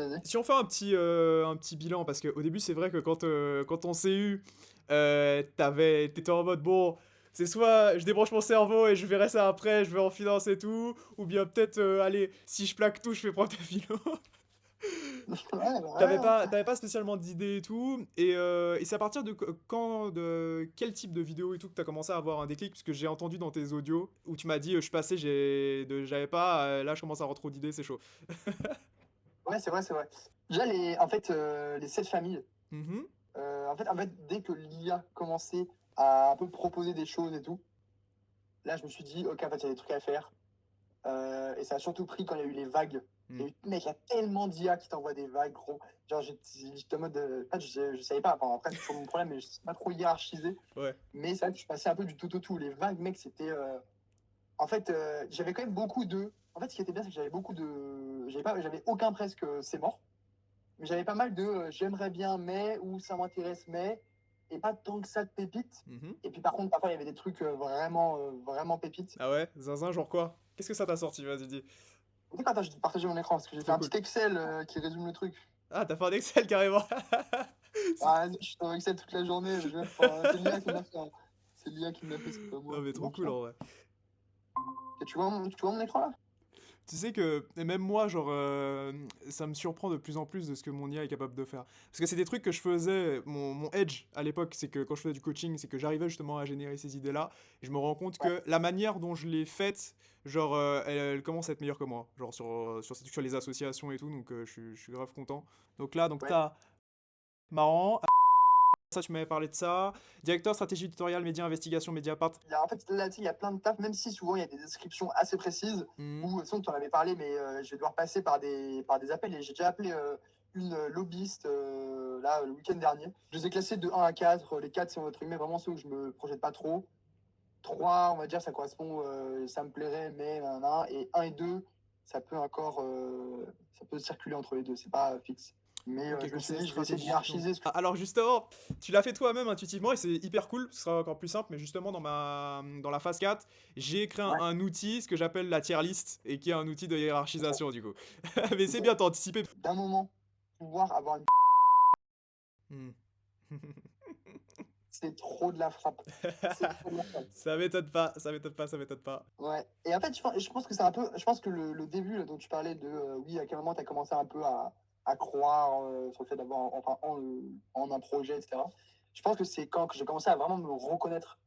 vas-y. Si on fait un petit bilan, parce qu'au début, c'est vrai que quand on s'est eu, t'étais en mode, bon, c'est soit je débranche mon cerveau et je verrai ça après, je vais en finance et tout, ou bien peut-être, allez, si je plaque tout, je fais prof de philo. Ouais, bah, ouais, hein. T'avais pas spécialement d'idées et tout, et c'est à partir de de quel type de vidéo et tout que t'as commencé à avoir un déclic, parce que j'ai entendu dans tes audios où tu m'as dit, je suis passé, j'avais pas, là je commence à avoir trop d'idées, c'est chaud. Ouais, c'est vrai, c'est vrai. Déjà, en fait, les 7 familles, Mhm. en fait, dès que l'IA commençait à un peu proposer des choses et tout, là, je me suis dit, ok, en fait, il y a des trucs à faire. Et ça a surtout pris quand il y a eu les vagues. Mm. Mec, il y a tellement d'IA qui t'envoient des vagues, gros. Genre, j'étais en mode. En fait, je savais pas. Enfin, après, c'est toujours mon problème, mais je sais pas trop hiérarchiser. Ouais. Mais c'est vrai que je passais un peu du tout au tout. Les vagues, mec, c'était. En fait, j'avais quand même beaucoup de. En fait, ce qui était bien, c'est que j'avais beaucoup de. J'avais aucun presque c'est mort. Mais j'avais pas mal de j'aimerais bien, mais, ou ça m'intéresse, mais. Et pas tant que ça de pépites. Mhm. Et puis, par contre, parfois, il y avait des trucs vraiment pépites. Ah ouais, zinzin, genre quoi? Qu'est-ce que ça t'a sorti? Vas-y, dis. Tu sais, quand j'ai partagé mon écran, parce que j'ai fait Trop un cool. petit Excel qui résume le truc. Ah, t'as fait un Excel carrément. C'est- Ah, je suis sur Excel toute la journée. C'est l'IA qui me l'a fait, hein. C'est l'IA qui me l'a fait, c'est pas Non, moi. mais Ça trop marche, cool hein. en vrai. Et tu vois mon écran là? Tu sais que, et même moi, genre, ça me surprend de plus en plus de ce que mon IA est capable de faire. Parce que c'est des trucs que je faisais, mon edge à l'époque, c'est que quand je faisais du coaching, c'est que j'arrivais justement à générer ces idées-là, et je me rends compte Ouais. que la manière dont je l'ai faite, genre, elle commence à être meilleure que moi. Genre, sur les associations et tout, donc je suis grave content. Donc là, donc Ouais. t'as, marrant, ça, tu m'avais parlé de ça. Directeur stratégie éditoriale, média, investigation, Mediapart. En fait, là, tu sais, il y a plein de taf, même si souvent il y a des descriptions assez précises, Mhm. ou sinon tu en avais parlé, mais je vais devoir passer par des appels. Et j'ai déjà appelé une lobbyiste là le week-end dernier. Je les ai classés de 1 à 4. Les 4, c'est entre guillemets vraiment ceux où je me projette pas trop. 3, on va dire, ça correspond, ça me plairait, mais nanana. Et 1 et 2, ça peut circuler entre les deux, c'est pas fixe. Mais Ok, je me suis conseiller dit, je vais essayer de stratégique. hiérarchiser. Ah, alors justement, tu l'as fait toi-même intuitivement et c'est hyper cool, ce sera encore plus simple, mais justement dans la phase 4, j'ai créé Ouais, un outil, ce que j'appelle la tier list, et qui est un outil de ok, hiérarchisation du coup. Mais c'est ok. bien, t'as anticipé. D'un moment, pouvoir avoir une. Hmm. C'est trop de la frappe. C'est trop de la frappe. Ça m'étonne pas, ça m'étonne pas, ça m'étonne pas. Ouais. Et en fait, je pense que c'est un peu. Je pense que le début là, dont tu parlais de. Oui, à quel moment tu as commencé un peu à croire sur le fait d'avoir. Enfin, en un projet, etc. Je pense que c'est quand que j'ai commencé à vraiment me reconnaître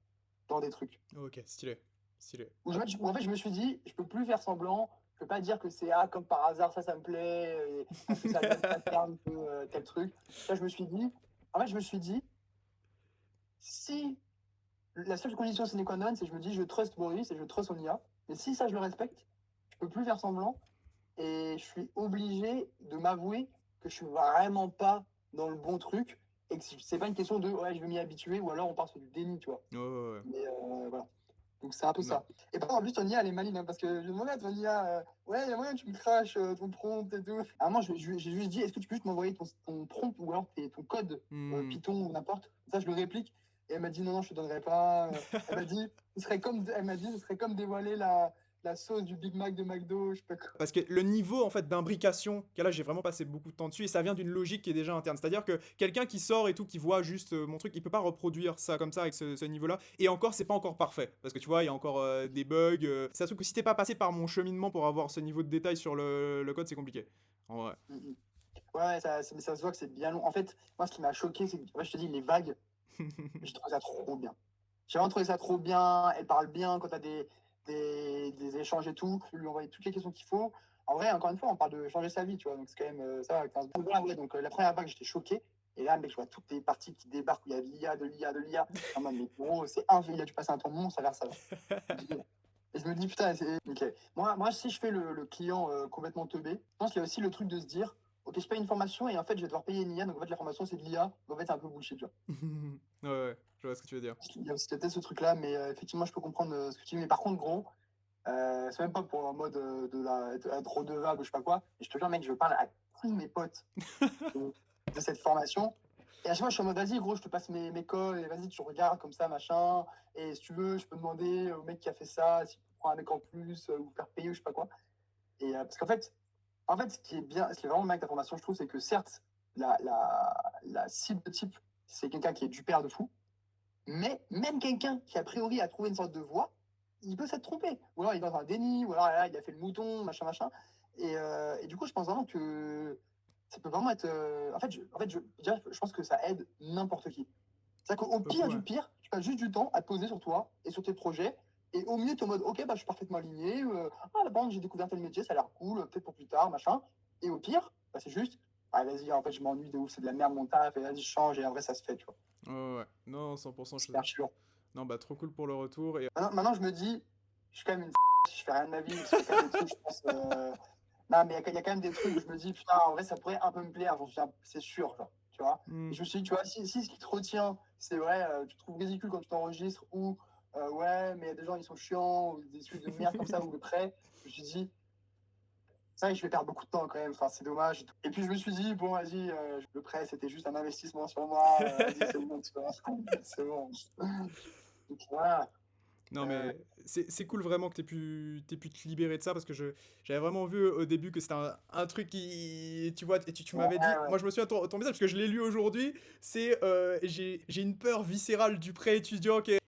dans des trucs. Ok, stylé, stylé. Où en fait, je me suis dit, je peux plus faire semblant, je peux pas dire que c'est ah, comme par hasard, ça me plaît, parce que ça vient de pattern, que tel truc. Là, je me suis dit, si la seule condition sine qua non, c'est que je me dis, je trust Boris et je trust son IA, mais si ça, je le respecte, je peux plus faire semblant et je suis obligé de m'avouer que je suis vraiment pas dans le bon truc et que c'est pas une question de ouais, je vais m'y habituer ou alors on part sur du déni, tu vois. Ouais, ouais, ouais. Mais voilà. Donc c'est un peu Non. ça. Et par contre, en plus, ton IA, elle est maligne, hein, parce que je demandais à ton IA, ouais, il y a moyen que tu me craches ton prompt et tout. À un moment, j'ai juste dit, est-ce que tu peux juste m'envoyer ton prompt ou alors ton code Hmm. Python ou n'importe. Ça, je le réplique. Et elle m'a dit, non, non, je te donnerai pas. Elle m'a dit, ce serait comme dévoiler la sauce du Big Mac de McDo, je sais pas quoi. Parce que le niveau en fait d'imbrication, là j'ai vraiment passé beaucoup de temps dessus et ça vient d'une logique qui est déjà interne. C'est-à-dire que quelqu'un qui sort et tout, qui voit juste mon truc, il peut pas reproduire ça comme ça avec ce niveau-là. Et encore, c'est pas encore parfait. Parce que tu vois, il y a encore des bugs. C'est un truc que si t'es pas passé par mon cheminement pour avoir ce niveau de détail sur le code, c'est compliqué. En vrai. Mm, mm. Ouais, mais ça se voit que c'est bien long. En fait, moi, ce qui m'a choqué, c'est que, ouais, je te dis, les vagues, j'ai trouvé ça trop bien. J'ai vraiment trouvé ça trop bien. Elle parle bien quand tu as des échanges et tout. Je lui envoyer toutes les questions qu'il faut. En vrai, encore une fois, on parle de changer sa vie, tu vois. Donc, c'est quand même ça. Donc, voilà, ouais, donc, la première vague, j'étais choqué. Et là, mec, je vois toutes les parties qui débarquent où il y a de l'IA, de l'IA, de l'IA. En mode, mais gros, c'est un il a dû passer un temps monstre à faire ça. Et je me dis, putain, c'est. Ok. Moi, si je fais le client complètement teubé, je pense qu'il y a aussi le truc de se dire, ok, je paye une formation et en fait, je vais devoir payer une IA. Donc, en fait, la formation, c'est de l'IA. Donc, en fait, c'est un peu bullshit, tu vois. Ouais, ouais, je vois ce que tu veux dire. Il y a aussi peut-être ce truc-là, mais effectivement, je peux comprendre ce que tu dis. Mais par contre, gros, c'est même pas pour un mode être redevable ou je sais pas quoi. Et je te jure, mec, je parle à tous mes potes de cette formation. Et à chaque fois, je suis en mode, vas-y, gros, je te passe mes codes et vas-y, tu regardes comme ça, machin. Et si tu veux, je peux demander au mec qui a fait ça s'il peut prendre un mec en plus ou faire payer ou je sais pas quoi. Et parce qu'en fait, En fait, ce qui est vraiment bien avec ta formation, je trouve, c'est que certes, la cible type, c'est quelqu'un qui est du père de fou, mais même quelqu'un qui, a priori, a trouvé une sorte de voie, il peut s'être trompé. Ou alors il est dans un déni, ou alors là, il a fait le mouton, machin, machin. Et du coup, je pense vraiment que ça peut vraiment être. Je pense que ça aide n'importe qui. C'est-à-dire qu'au pire Ouais. du pire, tu passes juste du temps à te poser sur toi et sur tes projets. Et au mieux, tu es en mode, ok, bah, je suis parfaitement aligné. La banque, j'ai découvert tel métier, ça a l'air cool, peut-être pour plus tard, machin. Et au pire, bah, c'est juste, ah, vas-y, en fait, je m'ennuie de ouf, c'est de la merde mon taf, et vas-y, je change, et en vrai, ça se fait, tu vois. Ouais, ouais, ouais. Non, 100%, C'est super chiant. non, bah, trop cool pour le retour et Maintenant, je me dis, je suis quand même une si je fais rien de ma vie, parce qu'il y a quand même des trucs, je pense. Non, mais il y a quand même des trucs où je me dis, putain, en vrai, ça pourrait un peu me plaire, c'est sûr, genre, tu vois. Et mmh. je me suis dit, tu vois, si ce qui te retient, c'est vrai, tu te trouves ridicule quand tu t'enregistres, ou ouais, mais il y a des gens, ils sont chiants, ou des trucs de merde comme ça, ou le prêt, je me suis dit, ça, je vais perdre beaucoup de temps quand même, enfin, c'est dommage. Et puis je me suis dit, bon, vas-y, le prêt, c'était juste un investissement sur moi, vas-y, c'est bon, tu vois, c'est bon. Donc voilà. Non, Euh, mais c'est cool vraiment que t'aies pu te libérer de ça parce que j'avais vraiment vu au début que c'était un truc qui. Tu vois, et tu ouais, m'avais dit. ouais. Moi, je me souviens de ton message parce que je l'ai lu aujourd'hui. C'est. J'ai une peur viscérale du prêt étudiant qui est